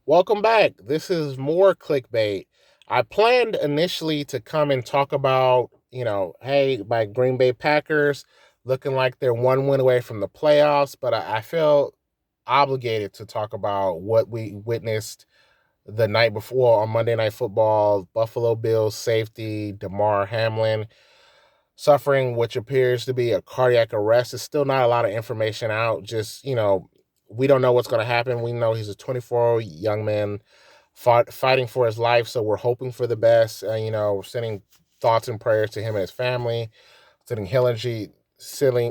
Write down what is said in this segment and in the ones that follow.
Welcome back. This is more clickbait. I planned initially to come and talk about, hey, my Green Bay Packers looking like they're one win away from the playoffs, but I feel obligated to talk about what we witnessed the night before on Monday Night Football. Buffalo Bills safety Damar Hamlin suffering, which appears to be a cardiac arrest. There's still not a lot of information out. Just, we don't know what's going to happen. We know he's a 24-year-old young man fighting for his life. So we're hoping for the best. Sending thoughts and prayers to him and his family, sending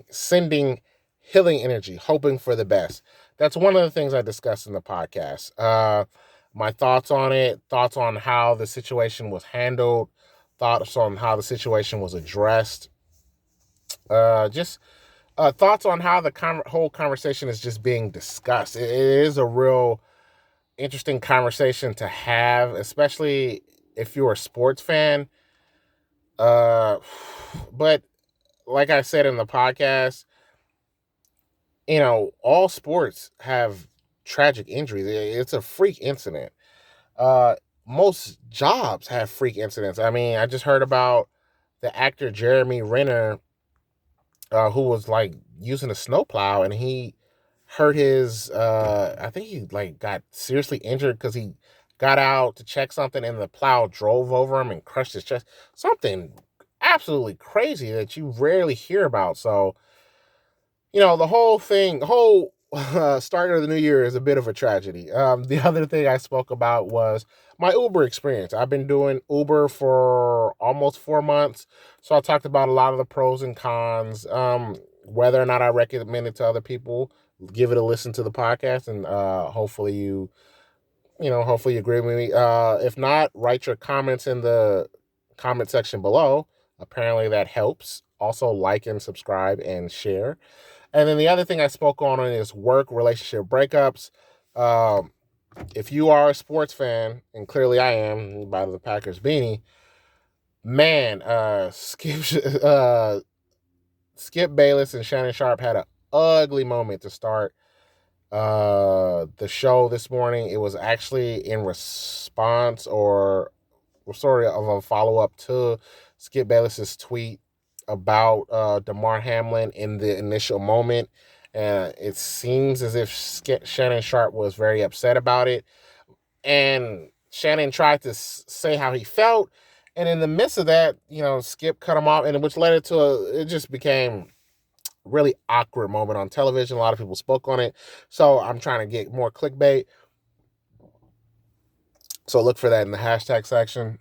sending healing energy, hoping for the best. That's one of the things I discussed in the podcast. My thoughts on it, thoughts on how the situation was handled, thoughts on how the situation was addressed. Just thoughts on how the whole conversation is just being discussed. It is a real interesting conversation to have, especially if you're a sports fan. Uh, but like I said in the podcast, all sports have tragic injuries. It's a freak incident. Uh, Most jobs have freak incidents. I mean, I just heard about the actor Jeremy Renner, who was like using a snowplow and he hurt his I think he like got seriously injured because he got out to check something and the plow drove over him and crushed his chest. Something absolutely crazy that you rarely hear about. So, the whole start of the new year is a bit of a tragedy. The other thing I spoke about was my Uber experience. I've been doing Uber for almost 4 months. So I talked about a lot of the pros and cons, whether or not I recommend it to other people. Give it a listen to the podcast, and hopefully hopefully you agree with me. If not, write your comments in the comment section below. Apparently that helps. Also, like and subscribe and share. And then the other thing I spoke on is work relationship breakups. Um, if you are a sports fan, and clearly I am by the Packers beanie, man, Skip Bayless and Shannon Sharp had an ugly moment to start the show this morning. It was actually in response or sort of a follow up to Skip Bayless's tweet about Damar Hamlin in the initial moment. It seems as if Shannon Sharp was very upset about it. And Shannon tried to say how he felt. And in the midst of that, Skip cut him off, and which led it to it just became really awkward moment on television. A lot of people spoke on it. So I'm trying to get more clickbait. So look for that in the hashtag section.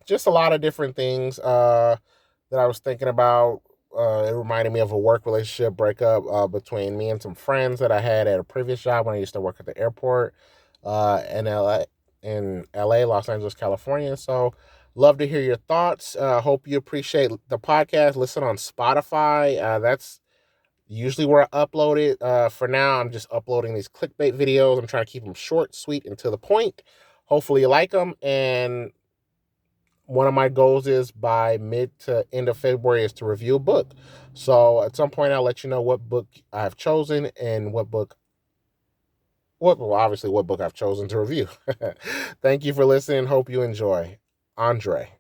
Just a lot of different things that I was thinking about. It reminded me of a work relationship breakup between me and some friends that I had at a previous job when I used to work at the airport in LA, Los Angeles, California. So love to hear your thoughts. Hope you appreciate the podcast. Listen on Spotify. That's usually where I upload it. For now, I'm just uploading these clickbait videos. I'm trying to keep them short, sweet, and to the point. Hopefully you like them. And one of my goals is by mid to end of February is to review a book. So at some point, I'll let you know what book I've chosen and obviously what book I've chosen to review. Thank you for listening. Hope you enjoy. Andre.